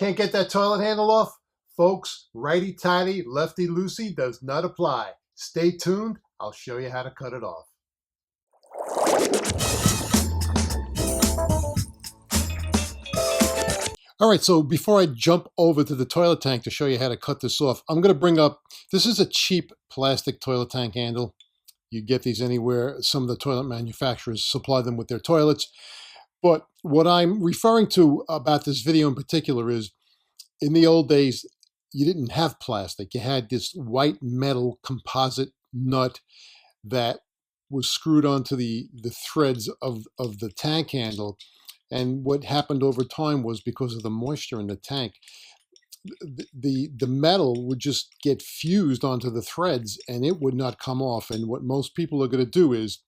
Can't get that toilet handle off? Folks, righty tighty, lefty loosey does not apply. Stay tuned. I'll show you how to cut it off. All right, so before I jump over to the toilet tank to show you how to cut this off, I'm going to bring up, this is a cheap plastic toilet tank handle. You get these anywhere. Some of the toilet manufacturers supply them with their toilets. But what I'm referring to about this video in particular is, in the old days, you didn't have plastic. You had this white metal composite nut that was screwed onto the threads of the tank handle. And what happened over time was, because of the moisture in the tank, the metal would just get fused onto the threads and it would not come off. And what most people are going to do is,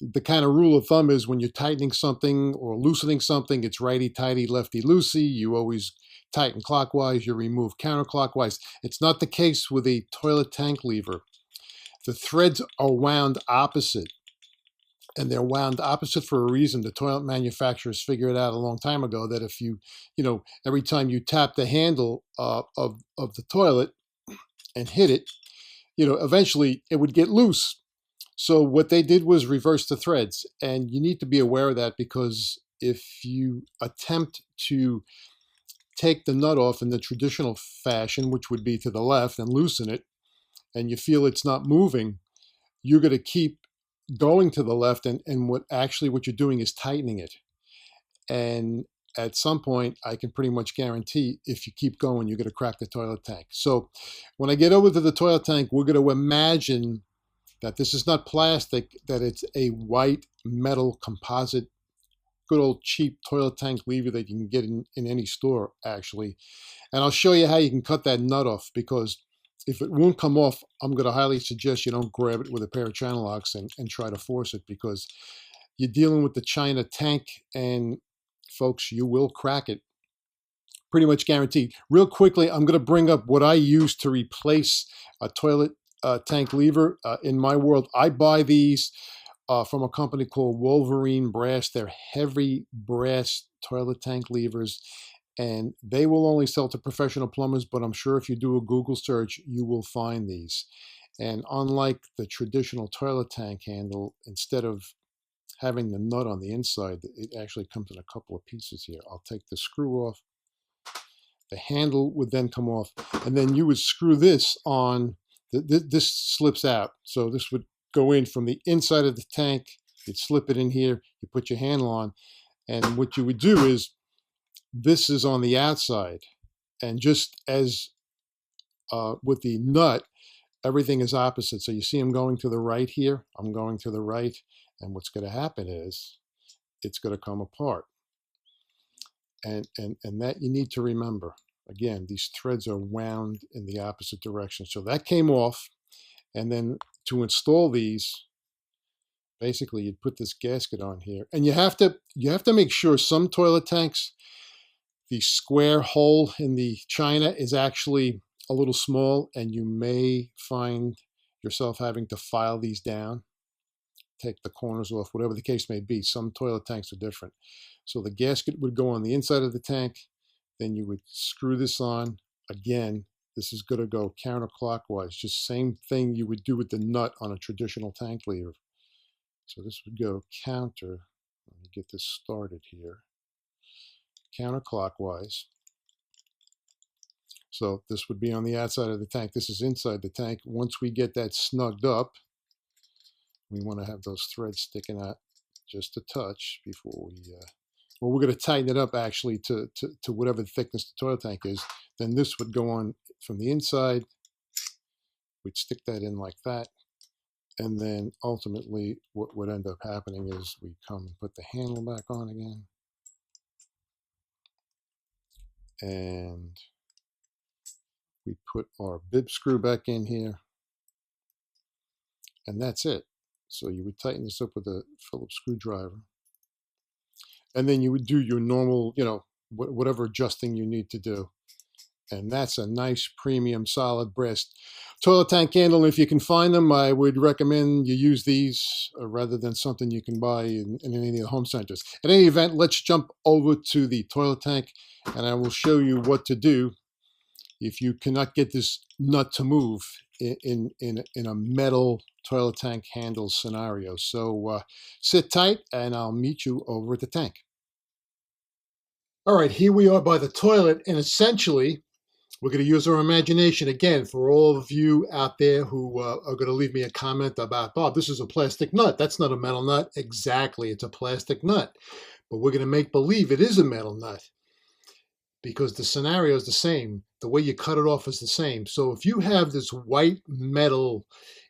the kind of rule of thumb is, when you're tightening something or loosening something, it's righty tighty, lefty loosey. You always tighten clockwise, you remove counterclockwise. It's not the case with a toilet tank lever. The threads are wound opposite. And they're wound opposite for a reason. The toilet manufacturers figured it out a long time ago that if you every time you tap the handle of the toilet and hit it, eventually it would get loose. So what they did was reverse the threads. And you need to be aware of that, because if you attempt to take the nut off in the traditional fashion, which would be to the left, and loosen it, and you feel it's not moving, you're going to keep going to the left, and what you're doing is tightening it. And at some point, I can pretty much guarantee, if you keep going, you're going to crack the toilet tank. So when I get over to the toilet tank, we're going to imagine that this is not plastic, that it's a white metal composite, good old cheap toilet tank lever that you can get in any store, actually. And I'll show you how you can cut that nut off, because if it won't come off, I'm going to highly suggest you don't grab it with a pair of channel locks and try to force it, because you're dealing with the China tank, and folks, you will crack it. Pretty much guaranteed. Real quickly, I'm going to bring up what I use to replace a toilet tank lever. In my world, I buy these from a company called Wolverine Brass. They're heavy brass toilet tank levers. And they will only sell to professional plumbers, but I'm sure if you do a Google search, you will find these. And unlike the traditional toilet tank handle, instead of having the nut on the inside, it actually comes in a couple of pieces here. I'll take the screw off. The handle would then come off, and then you would screw this on. This slips out. So this would go in from the inside of the tank. You'd slip it in here. You put your handle on. And what you would do is, this is on the outside, and just as with the nut, everything is opposite. So you see I'm going to the right here, I'm going to the right, and what's going to happen is it's going to come apart. And that you need to remember. Again, these threads are wound in the opposite direction. So that came off, and then to install these, basically you'd put this gasket on here, and you have to make sure some toilet tanks, the square hole in the china is actually a little small, and you may find yourself having to file these down, take the corners off, whatever the case may be. Some toilet tanks are different. So the gasket would go on the inside of the tank, then you would screw this on. Again, this is going to go counterclockwise, just same thing you would do with the nut on a traditional tank lever. So this would go counter. Let me get this started here. Counterclockwise. So this would be on the outside of the tank. This is inside the tank. Once we get that snugged up, we want to have those threads sticking out just a touch before well, we're going to tighten it up actually to whatever the thickness the toilet tank is. Then this would go on from the inside. We'd stick that in like that. And then ultimately what would end up happening is we come and put the handle back on again. And we put our bib screw back in here, and that's it. So you would tighten this up with a Phillips screwdriver, and then you would do your normal, whatever adjusting you need to do. And that's a nice premium solid brass toilet tank handle. If you can find them, I would recommend you use these rather than something you can buy in any of the home centers. At any event, let's jump over to the toilet tank and I will show you what to do if you cannot get this nut to move in a metal toilet tank handle scenario. So sit tight and I'll meet you over at the tank. All right, here we are by the toilet, and essentially we're going to use our imagination again for all of you out there who are going to leave me a comment about, Bob, this is a plastic nut. That's not a metal nut. Exactly, it's a plastic nut. But we're going to make believe it is a metal nut because the scenario is the same. The way you cut it off is the same. So if you have this white metal,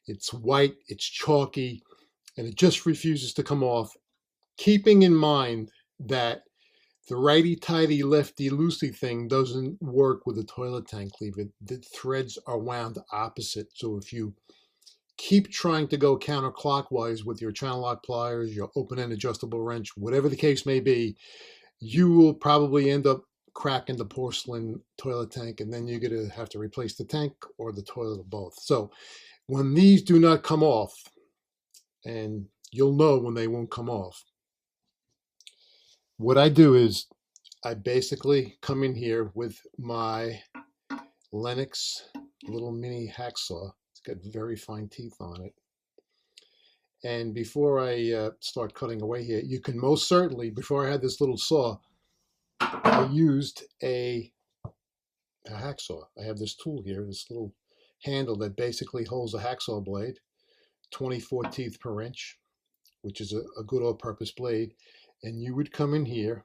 it's white, it's chalky, and it just refuses to come off, keeping in mind that the righty, tighty, lefty, loosey thing doesn't work with a toilet tank lever. The threads are wound opposite. So if you keep trying to go counterclockwise with your channel lock pliers, your open-end adjustable wrench, whatever the case may be, you will probably end up cracking the porcelain toilet tank, and then you're going to have to replace the tank or the toilet or both. So when these do not come off, and you'll know when they won't come off, what I do is I basically come in here with my Lennox little mini hacksaw. It's got very fine teeth on it. And before I start cutting away here, you can most certainly, before I had this little saw, I used a hacksaw. I have this tool here, this little handle that basically holds a hacksaw blade, 24 teeth per inch, which is a good all-purpose blade. And you would come in here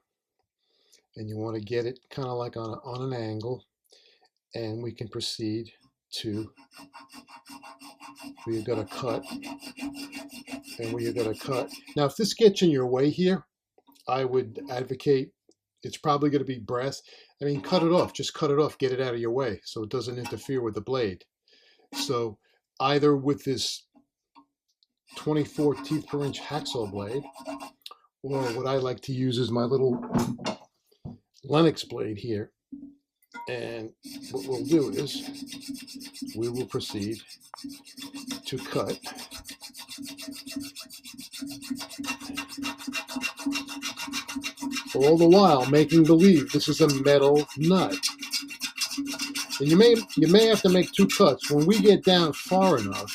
and you want to get it kind of like on an angle, and we can proceed to where you've got to cut and where you've got to cut. Now, if this gets in your way here, I would advocate, it's probably going to be brass. I mean, cut it off, just cut it off, get it out of your way so it doesn't interfere with the blade. So either with this 24 teeth per inch hacksaw blade, or what I like to use is my little Lennox blade here. And what we'll do is we will proceed to cut all the while making believe this is a metal nut. And you may have to make two cuts. When we get down far enough,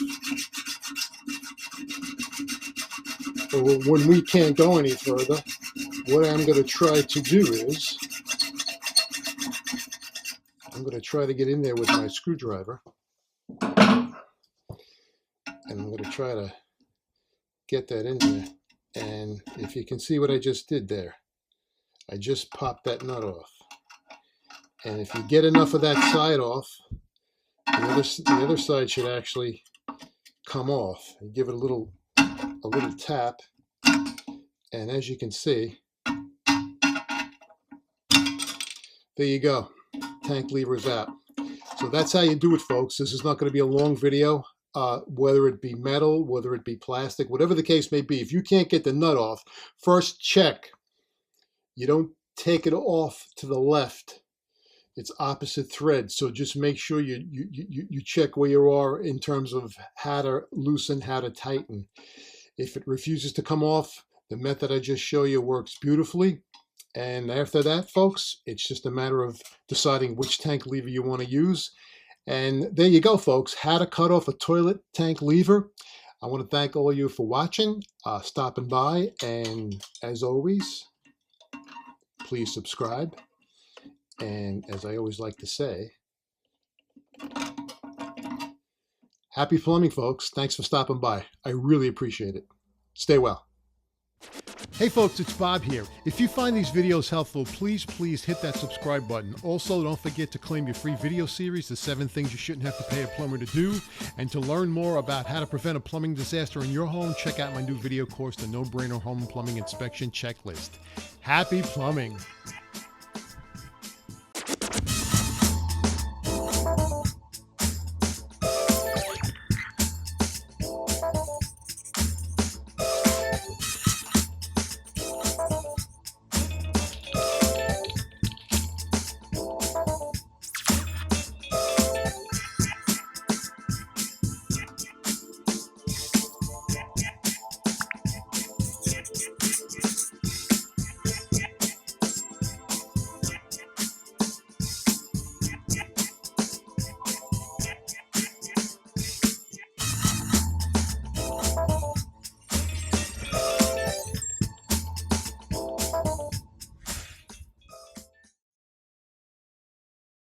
or when we can't go any further, what I'm going to try to do is I'm going to try to get in there with my screwdriver, and I'm going to try to get that in there. And if you can see what I just did there, I just popped that nut off. And if you get enough of that side off, the other side should actually come off. And give it a little tap, and as you can see, there you go. Tank lever's out. So that's how you do it, folks. This is not going to be a long video. Whether it be metal, whether it be plastic, whatever the case may be, if you can't get the nut off, first check. You don't take it off to the left. It's opposite thread, so just make sure you check where you are in terms of how to loosen, how to tighten. If it refuses to come off, the method I just showed you works beautifully. And after that, folks, it's just a matter of deciding which tank lever you want to use. And there you go, folks, how to cut off a toilet tank lever. I want to thank all of you for watching, stopping by, and as always, please subscribe. And as I always like to say, happy plumbing, folks. Thanks for stopping by. I really appreciate it. Stay well. Hey folks, it's Bob here. If you find these videos helpful, please hit that subscribe button. Also, don't forget to claim your free video series, The 7 Things You Shouldn't Have to Pay a Plumber to Do. And to learn more about how to prevent a plumbing disaster in your home, check out my new video course, The No-Brainer Home Plumbing Inspection Checklist. Happy plumbing!